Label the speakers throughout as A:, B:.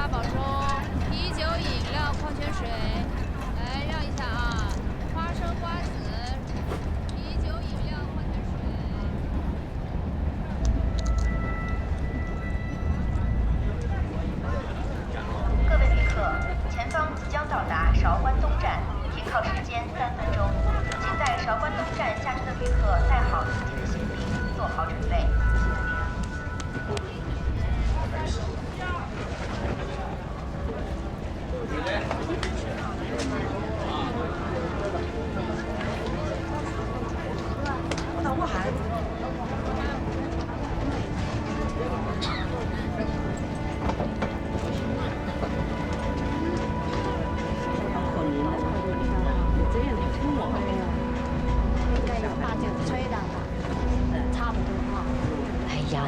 A: 八宝粥、啤酒、饮料、矿泉水。来让一下啊，花生、瓜子、啤酒、饮料、矿泉水。
B: 各位旅客，前方即将到达韶关东站，停靠时间3分钟，请在韶关东站下车的旅客带好自己的行李，做好准备。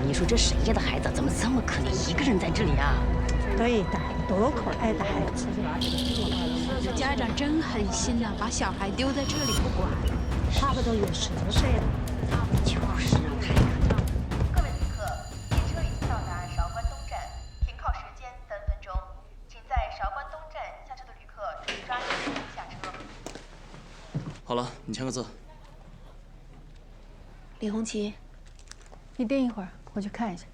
C: 你说这谁家的孩子怎么这么可怜，一个人在这里啊？
D: 对的，多可爱的孩子！
A: 这家长真狠心呐，把小孩丢在这里不管。
D: 差不多有10岁了。
C: 就是啊，太可怜了。
B: 各位旅客，列车已经到达韶关东站，停靠时间3分钟，请在韶关东站下车的旅客抓紧下车。
E: 好了，你签个字。
F: 李红旗，你等一会儿。 我去看一下。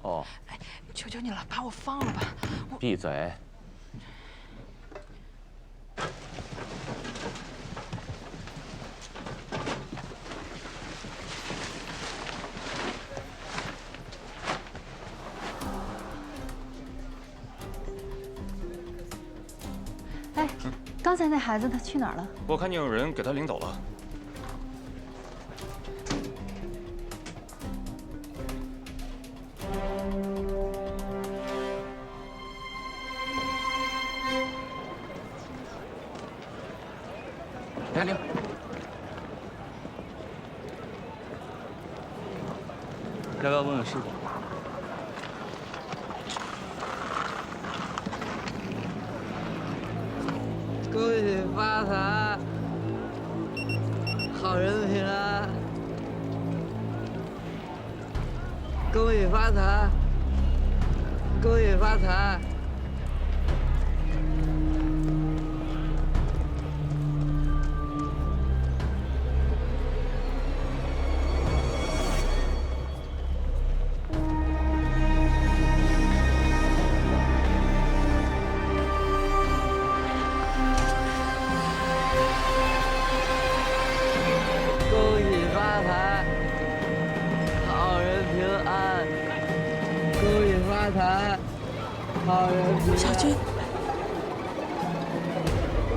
G: 哦，
H: 哎，求求你了，把我放了吧！
G: 闭嘴！
F: 哎，刚才那孩子他去哪儿了？
I: 我看见有人给他领走了。
G: 停！
E: 要不要问问师傅？
J: 恭喜发财，好人平安。恭喜发财，恭喜发财。
H: 小军，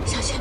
H: 小心！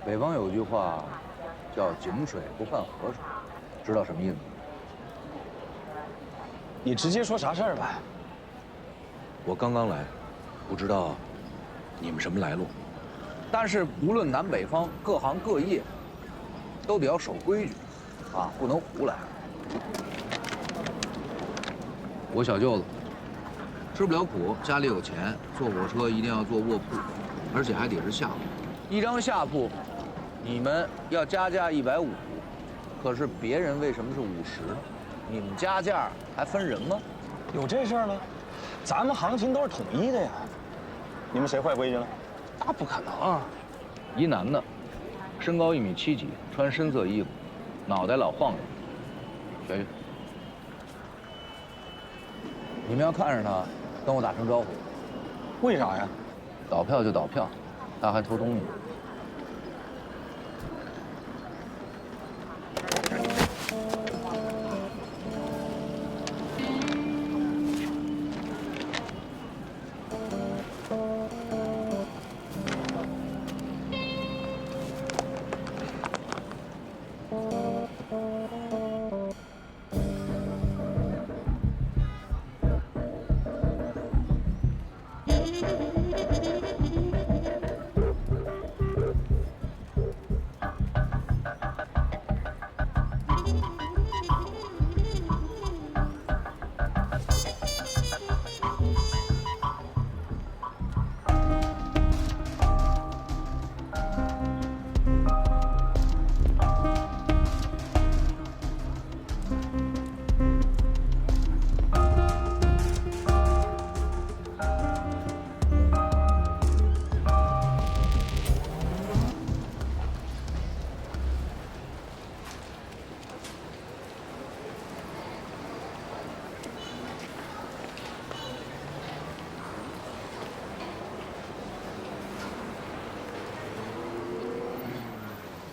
K: 北方有句话叫“井水不犯河水”，知道什么意思吗？
E: 你直接说啥事儿呗。
K: 我刚刚来，不知道你们什么来路。但是无论南北方，各行各业都得要守规矩，啊，不能胡来。我小舅子吃不了苦，家里有钱，坐火车一定要坐卧铺，而且还得是下铺。一张下铺，你们要加价150，可是别人为什么是50呢？你们加价还分人吗？
E: 有这事儿吗？咱们行情都是统一的呀。你们谁坏规矩了？那不可能啊！
K: 一男的，身高1.7米，穿深色衣服，脑袋老晃悠，学学。你们要看着他，跟我打声招呼。
E: 为啥呀？
K: 倒票就倒票，他还偷东西。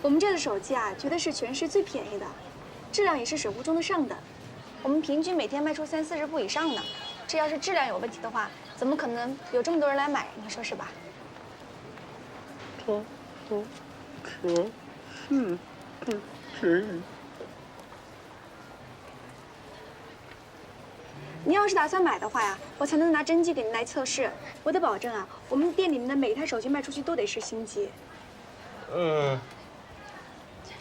G: 我们这的手机啊，绝对是全市最便宜的，质量也是手不中的上的。我们平均每天卖出30-40部以上呢。这要是质量有问题的话，怎么可能有这么多人来买？你说是吧？
J: 可是不是。
G: 你要是打算买的话呀，我才能拿真机给您来测试。我得保证啊，我们店里面的每一台手机卖出去都得是新机。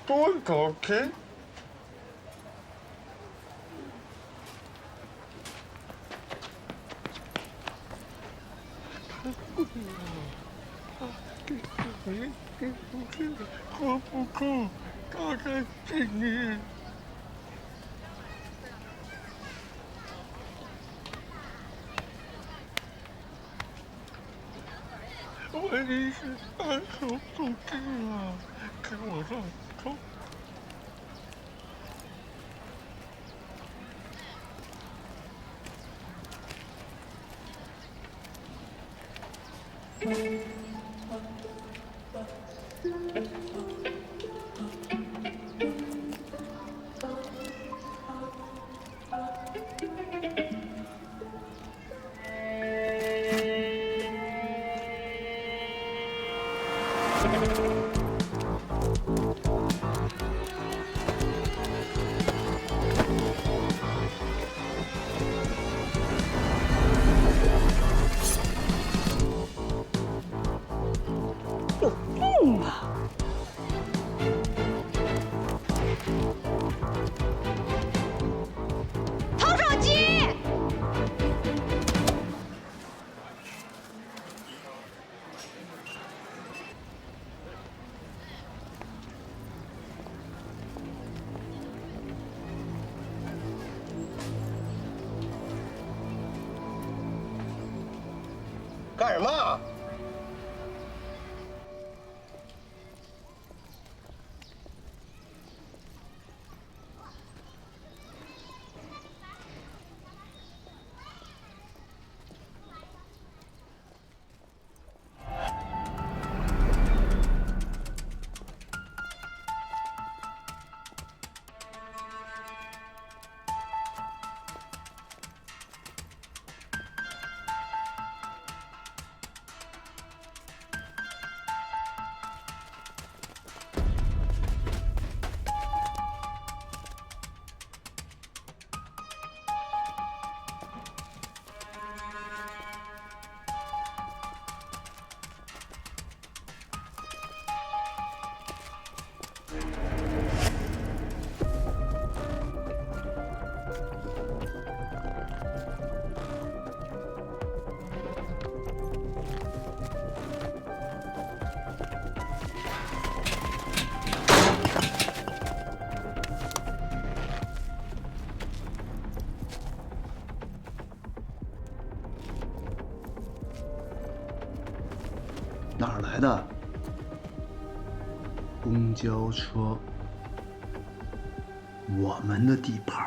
J: 多少钱？可不够，大概几年？问题是单手手机啊，给我上抽。
G: 有病吧？
A: 偷手机！
J: 干什么？哪儿来的？公交车，我们的地盘。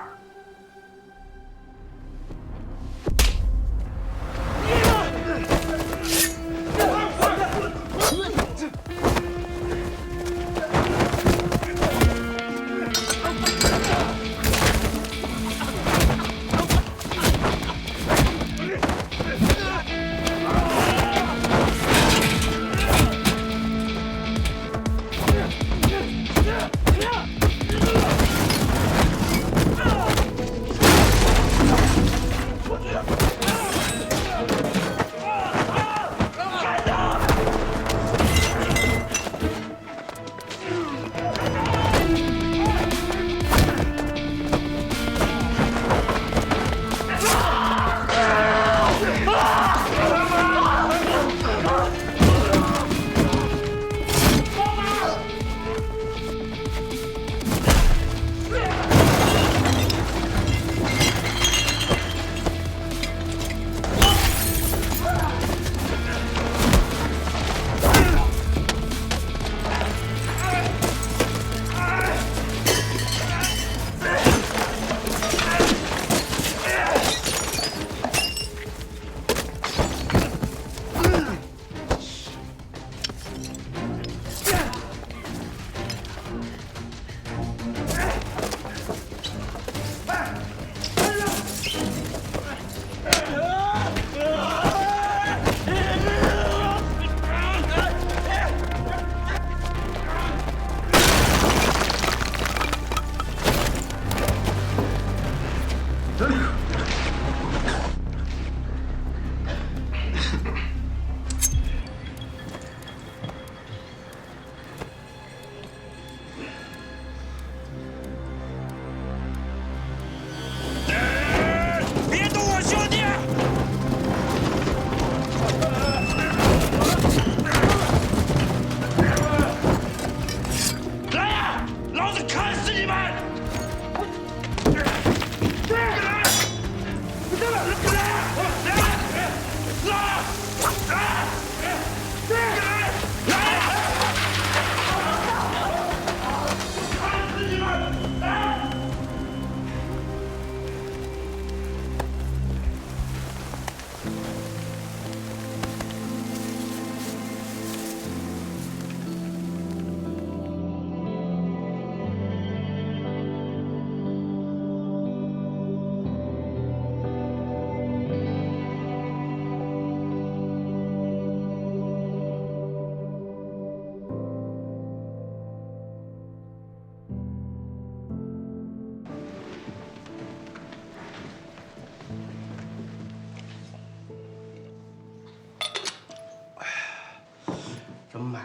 I: 这买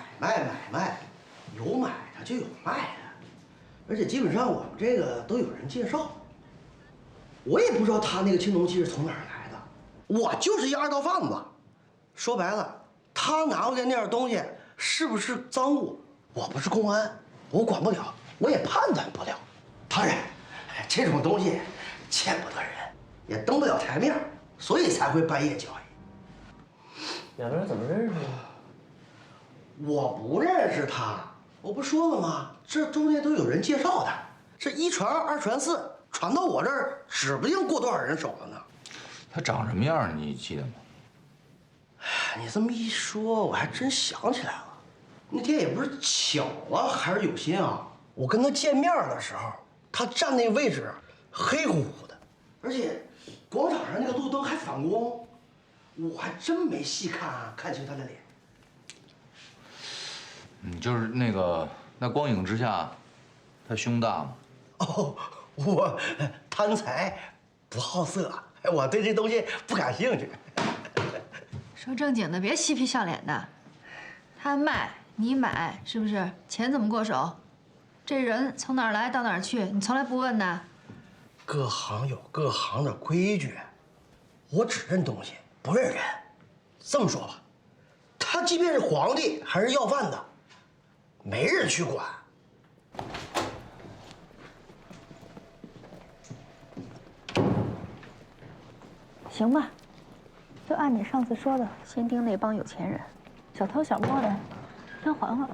I: 卖，有买的就有卖的，而且基本上我们这个都有人介绍。我也不知道他那个青铜器是从哪儿来的，我就是一二道贩子。说白了，他拿回来那点东西是不是赃物，我不是公安，我管不了，我也判断不了。当然，这种东西见不得人，也登不了台面，所以才会半夜交易。
L: 两个人怎么认识的？
I: 我不认识他，我不说了吗？这中间都有人介绍的，这一传二传四，传到我这儿，指不定过多少人手了呢。
K: 他长什么样你记得吗？
I: 你这么一说，我还真想起来了。那天也不是巧了，还是有心啊。我跟他见面的时候，他站那位置黑乎乎的，而且广场上那个路灯还反光，我还真没细看清他的脸。
K: 就是那光影之下，他胸大吗？
I: 哦，我贪财不好色，我对这东西不感兴趣。
F: 说正经的，别嬉皮笑脸的。他卖你买，是不是？钱怎么过手？这人从哪儿来到哪儿去，你从来不问呢？
I: 各行有各行的规矩，我只认东西，不认人。这么说吧，他即便是皇帝还是要饭的，没人去管。
G: 行吧，就按你上次说的，先盯那帮有钱人，
D: 小偷小摸的，先缓缓。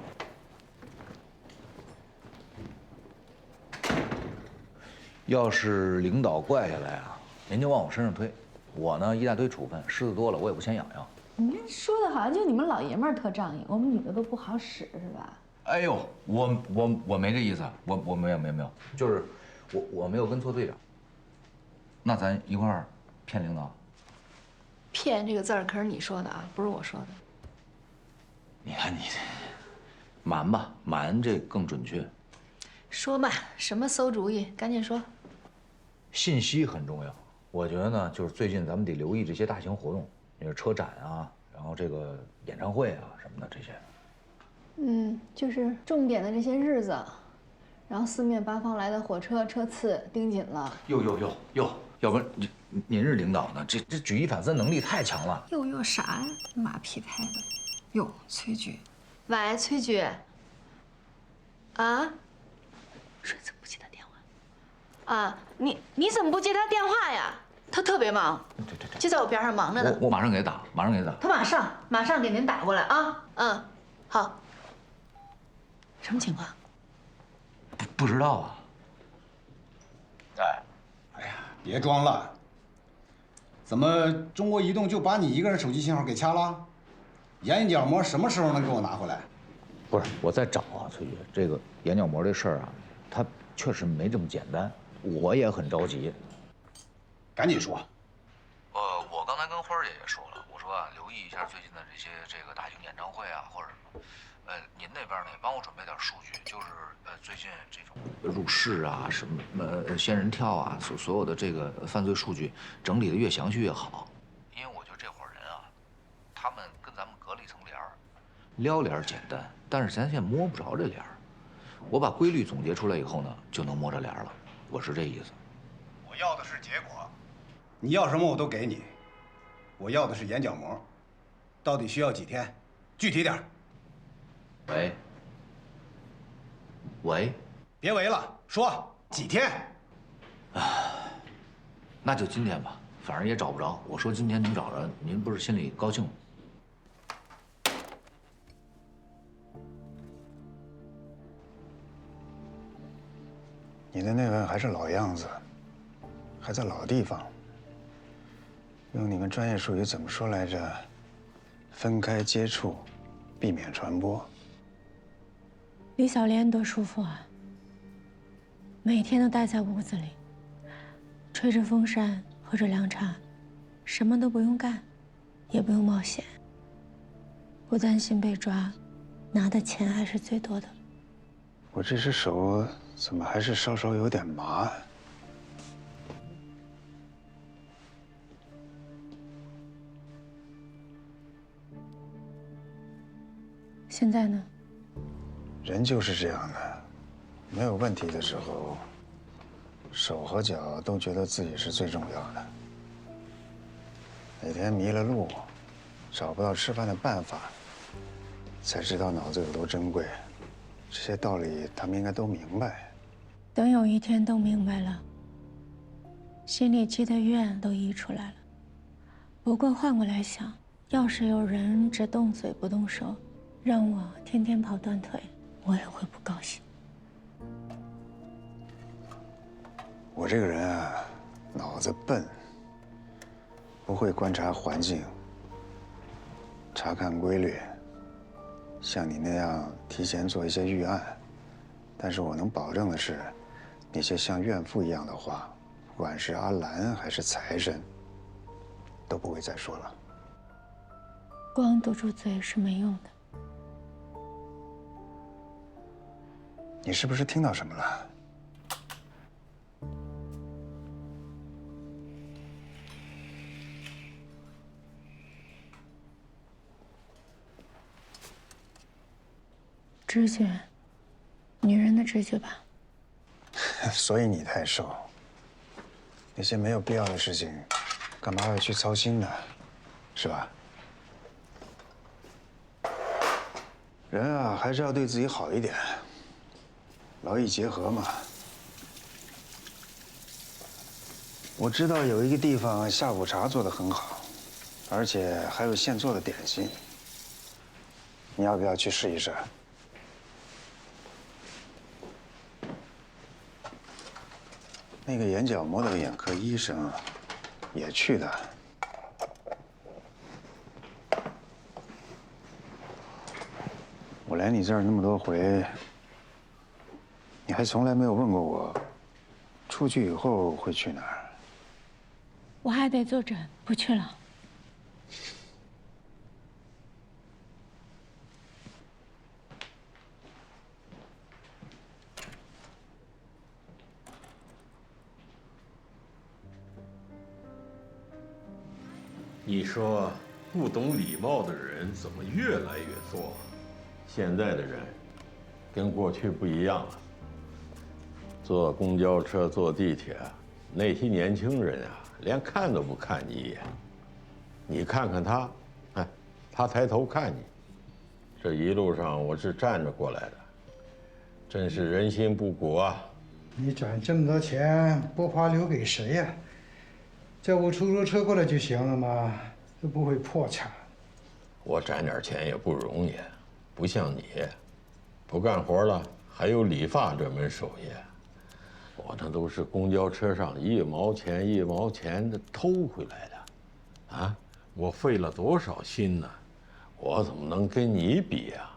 K: 要是领导怪下来啊，您就往我身上推。我呢一大堆处分，虱子多了我也不嫌痒痒。
F: 你这说的好像就你们老爷们儿特仗义，我们女的都不好使是吧？
K: 哎呦，我没这意思，我没有，就是我没有跟错队长。那咱一块儿骗领导？
F: 骗这个字儿可是你说的啊，不是我说的。
K: 你看你这，瞒吧，瞒这更准确。
F: 说吧，什么馊主意？赶紧说。
K: 信息很重要，我觉得呢，就是最近咱们得留意这些大型活动，你说车展啊，然后这个演唱会啊什么的这些。
F: 就是重点的这些日子，然后四面八方来的火车车次盯紧了。
K: 哟，要不然您是领导呢，这举一反三能力太强了。
F: 又啥呀？马屁拍的。哟，崔局，喂，崔局。啊？说你怎么不接他电话？啊，你怎么不接他电话呀？他特别忙，就在我边上忙着呢。
K: 我马上给他打，马上给他打。
F: 他马上给您打过来啊。好。什么情况？
K: 不知道啊。
L: 哎呀，别装了！怎么中国移动就把你一个人手机信号给掐了？眼角膜什么时候能给我拿回来？
K: 不是，我在找啊，崔局，这个眼角膜这事儿啊，它确实没这么简单，我也很着急。
L: 赶紧说。
K: 我刚才跟花儿姐也说了，我说啊，留意一下最近的这个大型演唱会啊，或者您那边呢也帮我准备点数据，就是最近这种入室啊、什么仙人跳啊，所有的这个犯罪数据整理的越详细越好，因为我觉得这伙人啊，他们跟咱们隔了一层帘儿，撩帘简单，但是咱现在摸不着这帘儿。我把规律总结出来以后呢，就能摸着帘儿了。我是这意思。
L: 我要的是结果，你要什么我都给你。我要的是眼角膜，到底需要几天？具体点儿。
K: 喂，
L: 别喂了，说几天？
K: 那就今天吧，反正也找不着。我说今天能找着，您不是心里高兴吗？
M: 你的那个还是老样子，还在老地方。用你们专业术语怎么说来着？分开接触，避免传播。
D: 李小莲多舒服啊！每天都待在屋子里，吹着风扇，喝着凉茶，什么都不用干，也不用冒险，不担心被抓，拿的钱还是最多的。
M: 我这只手怎么还是稍稍有点麻？
D: 现在呢？
M: 人就是这样的，没有问题的时候，手和脚都觉得自己是最重要的。哪天迷了路，找不到吃饭的办法，才知道脑子有多珍贵。这些道理他们应该都明白。
D: 等有一天都明白了，心里积的怨都溢出来了。不过换过来想，要是有人只动嘴不动手，让我天天跑断腿，我也会不高兴。
M: 我这个人啊，脑子笨，不会观察环境，查看规律，像你那样提前做一些预案。但是我能保证的是，那些像怨妇一样的话，不管是阿兰还是财神，都不会再说了。
D: 光堵住嘴是没用的。
M: 你是不是听到什么了？
D: 直觉，女人的直觉吧。
M: 所以你太瘦。那些没有必要的事情，干嘛要去操心呢？是吧？人啊，还是要对自己好一点，劳逸结合嘛。我知道有一个地方下午茶做得很好，而且还有现做的点心。你要不要去试一试？那个眼角膜的眼科医生也去的。我来你这儿那么多回，你还从来没有问过我，出去以后会去哪儿？
D: 我还得坐诊，不去了。
J: 你说不懂礼貌的人怎么越来越多？现在的人跟过去不一样了。坐公交车、坐地铁，那些年轻人啊，连看都不看你一眼。你看看他，哎，他抬头看你。这一路上我是站着过来的，真是人心不古啊！
N: 你赚这么多钱，不怕留给谁呀？叫部出租车过来就行了嘛，又不会破产。
J: 我攒点钱也不容易，不像你，不干活了还有理发这门手艺。我那都是公交车上1毛钱1毛钱的偷回来的，啊，我费了多少心呢？我怎么能跟你比呀？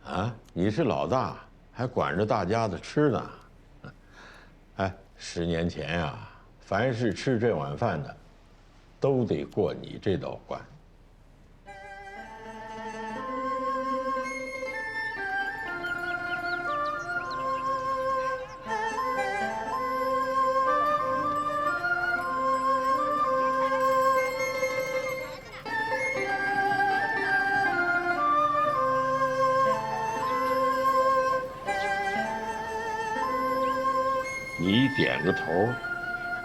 J: 啊，你是老大，还管着大家的吃呢。哎，10年前呀，凡是吃这碗饭的，都得过你这道关。你点个头，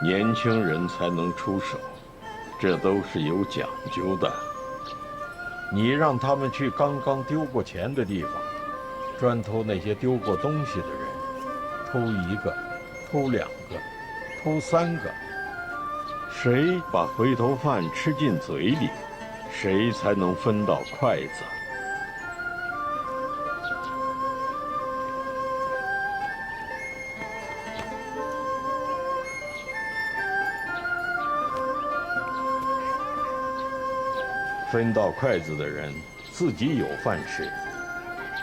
J: 年轻人才能出手，这都是有讲究的。你让他们去刚刚丢过钱的地方，专偷那些丢过东西的人，偷1个，偷2个，偷3个，谁把回头饭吃进嘴里，谁才能分到筷子。分到筷子的人自己有饭吃，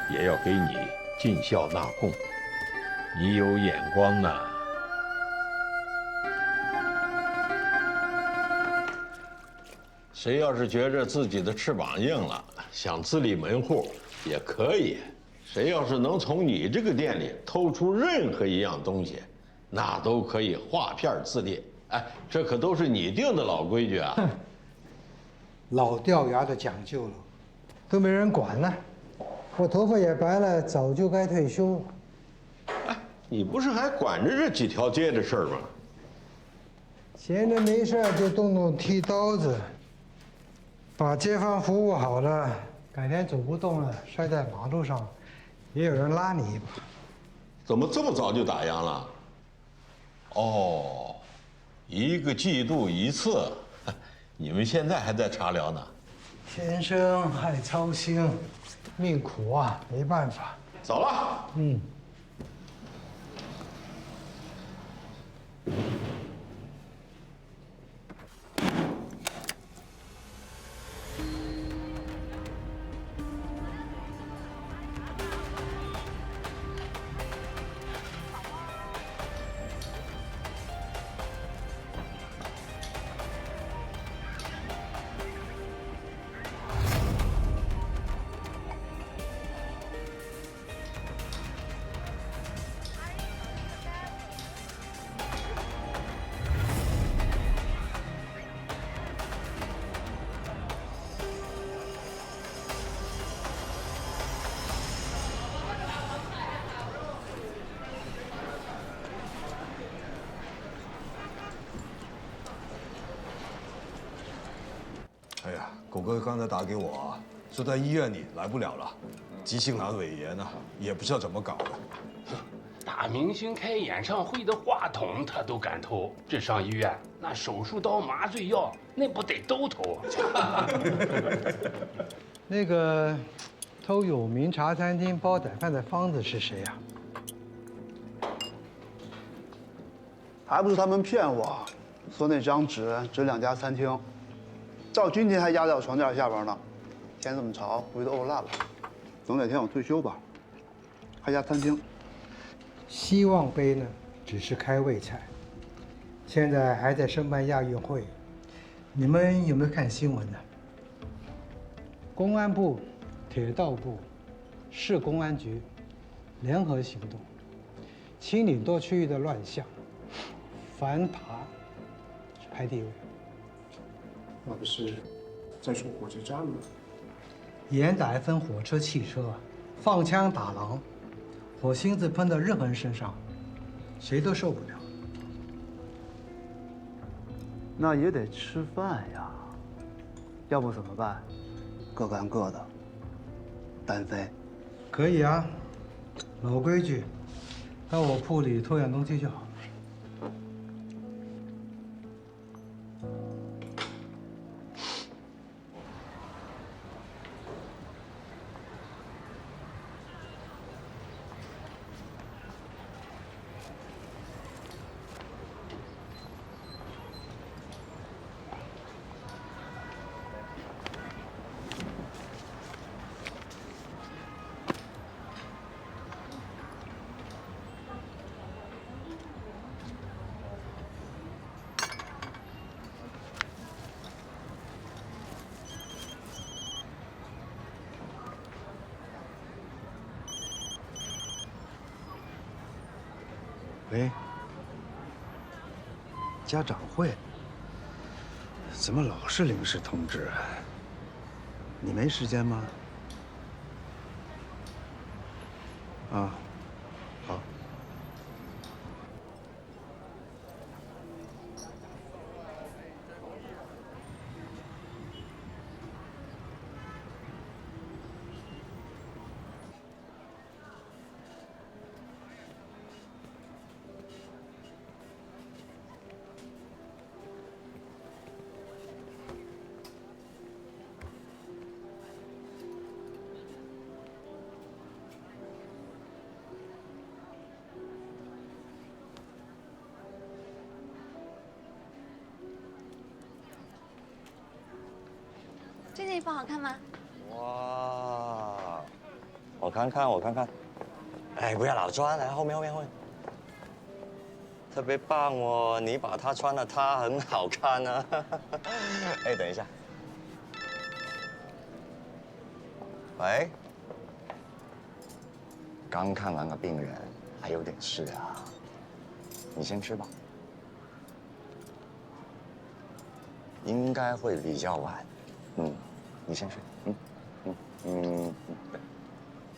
J: 也要给你尽孝纳贡。你有眼光呐！谁要是觉着自己的翅膀硬了，想自立门户也可以。谁要是能从你这个店里偷出任何一样东西，那都可以划片自立。哎，这可都是你定的老规矩啊！
N: 老掉牙的讲究了，都没人管了。我头发也白了，早就该退休了。
J: 哎，你不是还管着这几条街的事儿吗？
N: 闲着没事就动动剃刀子，把街坊服务好了，改天走不动了，摔在马路上，也有人拉你一把。
J: 怎么这么早就打烊了？哦，1个季度1次。你们现在还在茶寮呢？
N: 先生还操心，命苦啊，没办法。
J: 走了。
N: 嗯。
O: 哎呀，狗哥刚才打给我，说在医院里来不了了，急性阑尾炎啊，也不知道怎么搞的。
P: 大明星开演唱会的话筒他都敢偷，这上医院那手术刀、麻醉药那不得都偷？
N: 那个，偷有名茶餐厅煲仔饭的方子是谁呀？
Q: 还不是他们骗我，说那张纸指2家餐厅，照今天还压在我床垫下边呢。天这么潮，估计都沤烂了。等哪天我退休吧，开家餐厅。
N: 希望杯呢，只是开胃菜，现在还在申办亚运会。你们有没有看新闻呢？公安部、铁道部、市公安局联合行动，清理多区域的乱象，反塔排第1位。
R: 那不是在说火车站吗？
N: 严打一分火车、汽车，放枪打狼，火星子喷到任何人身上，谁都受不了。
Q: 那也得吃饭呀，要不怎么办？各干各的，单飞。
N: 可以啊，老规矩，到我铺里偷样东西就好。
M: 喂，家长会？怎么老是临时通知啊？你没时间吗？啊，好。
G: 这件衣服好看吗？
S: 哇，我看看，我看看。哎，不要老穿，来后面，后面，后面。特别棒哦，你把它穿了，它很好看啊。哎，等一下。喂，刚看完个病人，还有点事啊。你先吃吧。应该会比较晚。你先睡。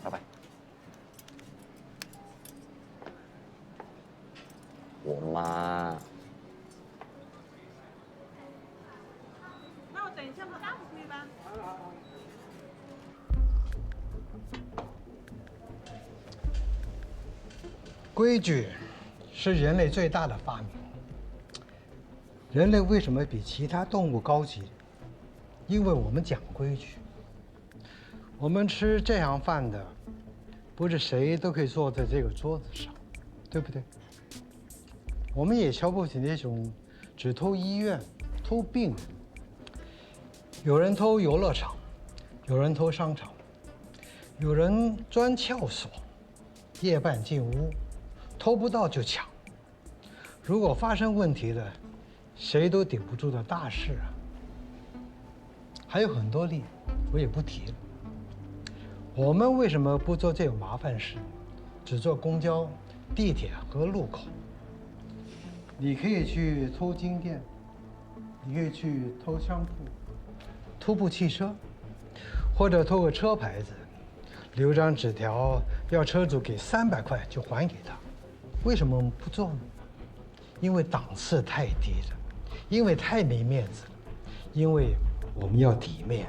S: 拜拜。我妈。
T: 那我等一下把大夫可以吧？
N: 规矩是人类最大的发明。人类为什么比其他动物高级？因为我们讲规矩。我们吃这行饭的，不是谁都可以坐在这个桌子上，对不对？我们也瞧不起那种只偷医院、偷病人。有人偷游乐场，有人偷商场，有人钻撬所，夜半进屋，偷不到就抢。如果发生问题了，谁都顶不住的大事啊！还有很多例，我也不提了。我们为什么不做这种麻烦事，只坐公交、地铁和路口？你可以去偷金店，你可以去偷商铺、偷部汽车，或者偷个车牌子，留张纸条，要车主给300块就还给他。为什么我们不做呢？因为档次太低了，因为太没面子了，因为我们要体面。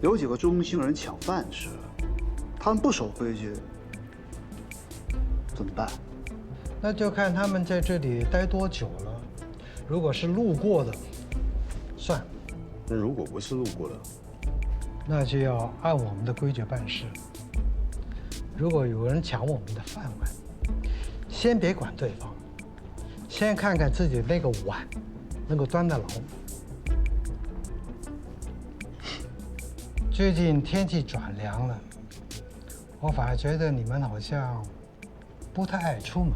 Q: 有几个中兴人抢饭吃，他们不守规矩，怎么办？
N: 那就看他们在这里待多久了。如果是路过的，算了。
O: 那如果不是路过的，
N: 那就要按我们的规矩办事。如果有人抢我们的饭碗，先别管对方，先看看自己那个碗能够端得牢。最近天气转凉了，我反而觉得你们好像不太爱出门。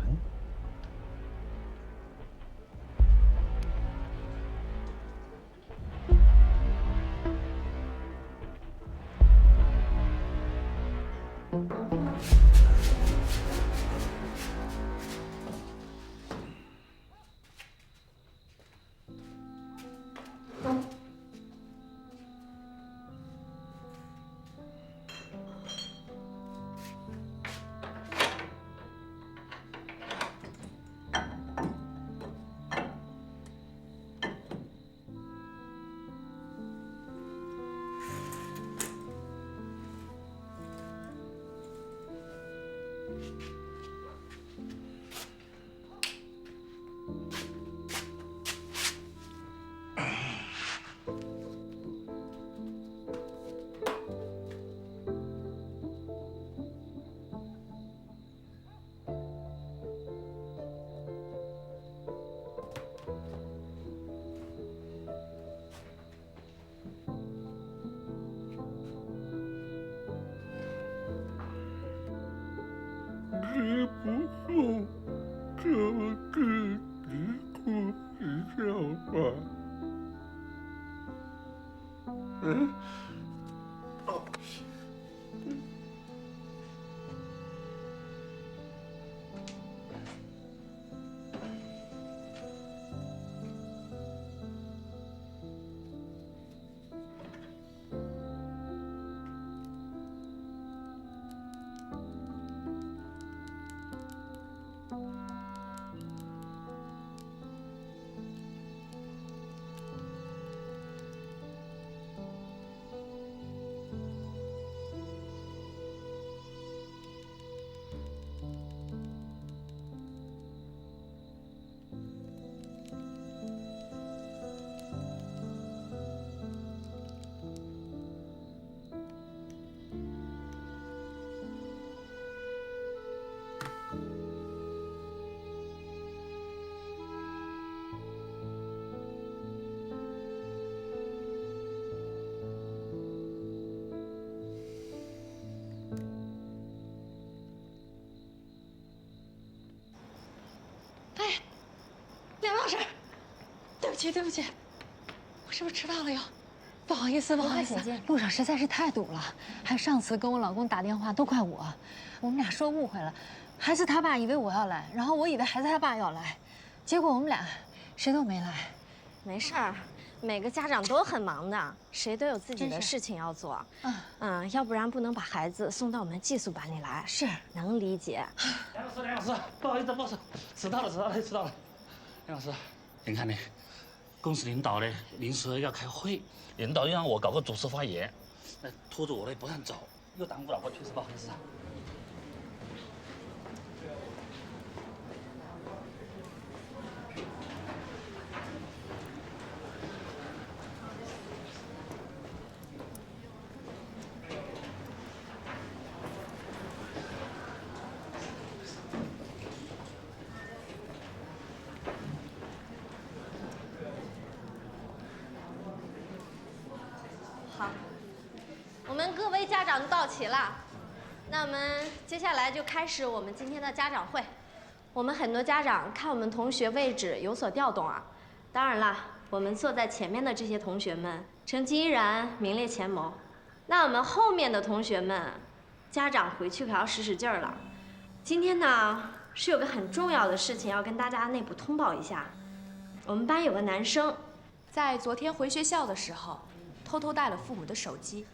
J: 吃不送，这么日子过一下吧。
D: 梁老师，对不起，对不起，我是不是迟到了又？不好意思，不好意思，路上实在是太堵了。还有上次跟我老公打电话都怪我，我们俩说误会了。孩子他爸以为我要来，然后我以为孩子他爸要来，结果我们俩谁都没来。
U: 没事儿，每个家长都很忙的，谁都有自己的事情要做。要不然不能把孩子送到我们寄宿班里来。是，能理解。
P: 梁老师，不好意思，迟到了。梁老师，你看呢，公司领导呢临时要开会，领导又让我搞个主持发言，那拖着我呢不让走，又耽误了，我确实不好意思啊。
U: 我们各位家长都到齐了，那我们接下来就开始我们今天的家长会。我们很多家长看我们同学位置有所调动啊，当然啦，我们坐在前面的这些同学们成绩依然名列前茅。那我们后面的同学们，家长回去可要使使劲儿了。今天呢是有个很重要的事情要跟大家内部通报一下。我们班有个男生，
V: 在昨天回学校的时候，偷偷带了父母的手机。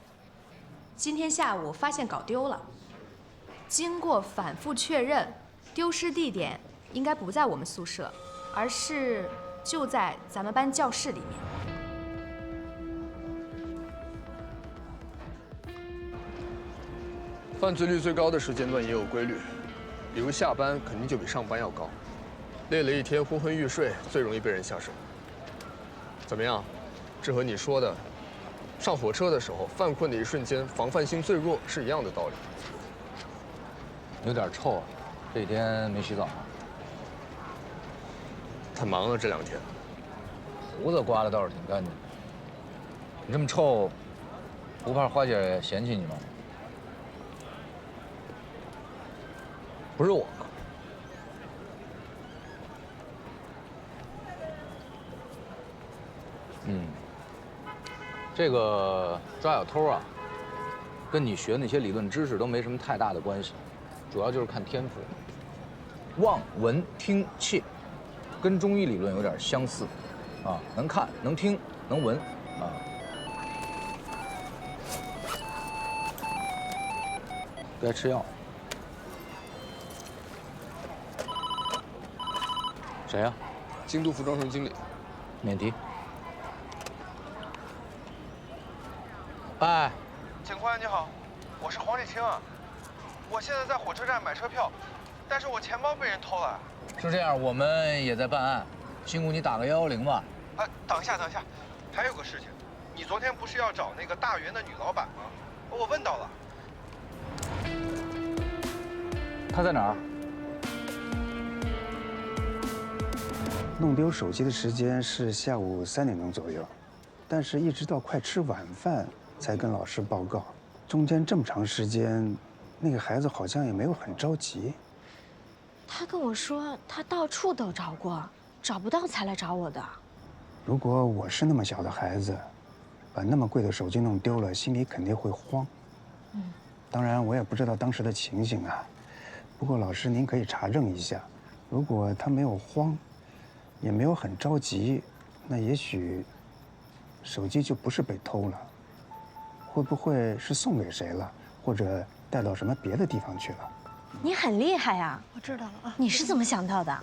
V: 今天下午发现搞丢了，经过反复确认，丢失地点应该不在我们宿舍，而是就在咱们班教室里面。
W: 犯罪率最高的时间段也有规律，比如下班肯定就比上班要高，累了一天昏昏欲睡，最容易被人下手。怎么样？这和你说的上火车的时候，犯困的一瞬间，防范性最弱是一样的道理。
K: 有点臭啊，这几天没洗澡啊？
W: 太忙了这2天。
K: 胡子刮的倒是挺干净。你这么臭，不怕花姐嫌弃你吗？
W: 不是我。
K: 这个抓小偷啊，跟你学那些理论知识都没什么太大的关系，主要就是看天赋。望、闻、听、切，跟中医理论有点相似，啊，能看、能听、能闻，啊。该吃药。谁呀？
W: 京都服装城经理。
K: 免提。哎，
B: 警官你好，我是黄立清啊，我现在在火车站买车票，但是我钱包被人偷了。
K: 是这样，我们也在办案，辛苦你打个110吧。
B: 等一下，还有个事情，你昨天不是要找那个大元的女老板吗？我问到了。
K: 她在哪儿？
M: 弄丢手机的时间是下午3点钟左右，但是一直到快吃晚饭才跟老师报告，中间这么长时间，那个孩子好像也没有很着急。
U: 他跟我说他到处都找过，找不到才来找我的。
M: 如果我是那么小的孩子，把那么贵的手机弄丢了，心里肯定会慌。当然我也不知道当时的情形啊，不过老师您可以查证一下，如果他没有慌，也没有很着急，那也许手机就不是被偷了，会不会是送给谁了，或者带到什么别的地方去了？
U: 你很厉害呀！
G: 我知道了啊。
U: 你是怎么想到的？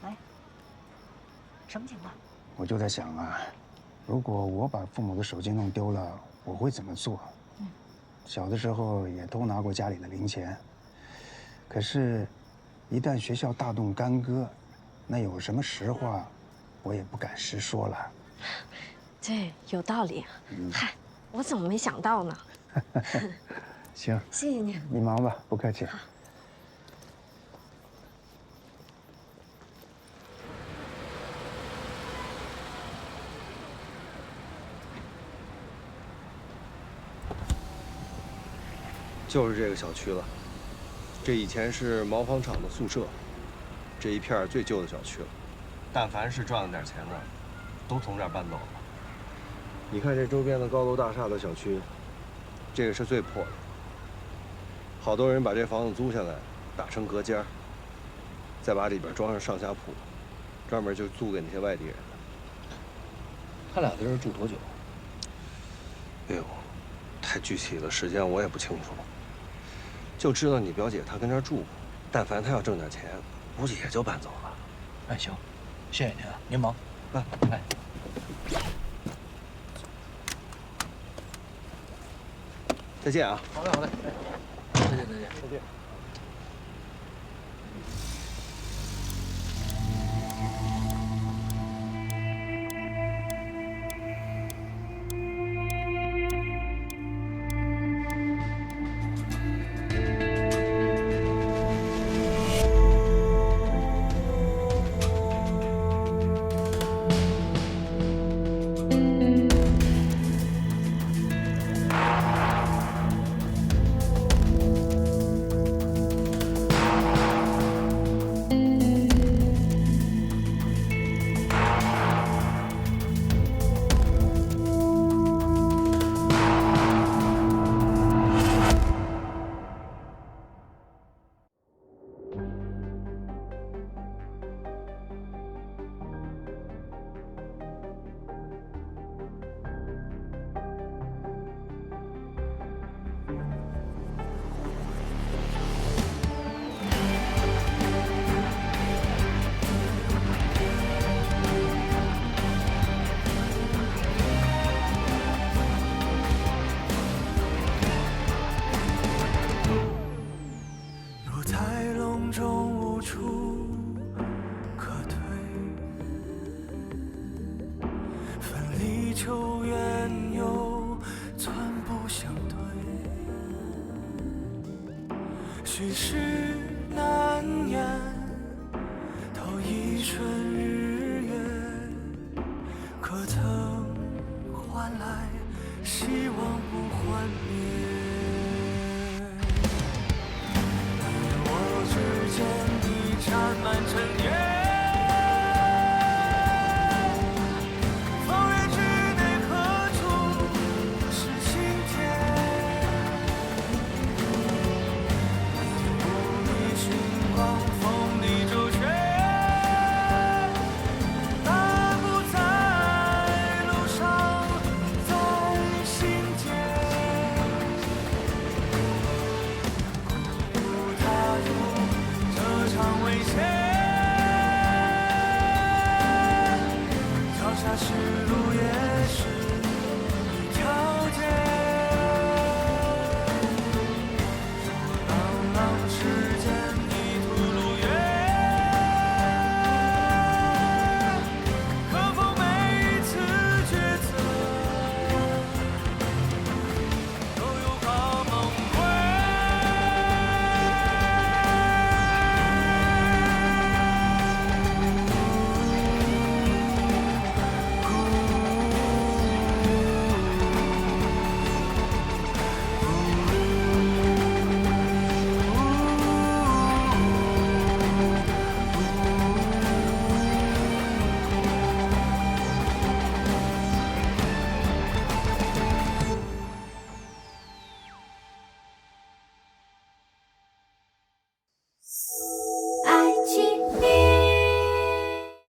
G: 喂，什么情况？
M: 我就在想啊，如果我把父母的手机弄丢了，我会怎么做？小的时候也偷拿过家里的零钱，可是，一旦学校大动干戈，那有什么实话，我也不敢实说了。
U: 对，有道理。嗨，我怎么没想到呢？
M: 行，
U: 谢谢你。
M: 你忙吧，不客气。
W: 就是这个小区了，这以前是毛纺厂的宿舍，这一片最旧的小区了。但凡是赚了点钱的，都从这儿搬走了。你看这周边的高楼大厦的小区，这个是最破的。好多人把这房子租下来，打成隔间，再把里边装上上下铺，专门就租给那些外地人的。
K: 他俩在这儿住多久？
W: 哎呦，太具体的时间我也不清楚了。就知道你表姐她跟这儿住过，但凡她要挣点钱，估计也就搬走了。
K: 哎，行，谢谢您啊，您忙。哎。
W: 再见啊！
K: 好嘞，好嘞。再见，再见，再见。
C: 求缘由寸步相对，世事难言，头一瞬日月，可曾换来希望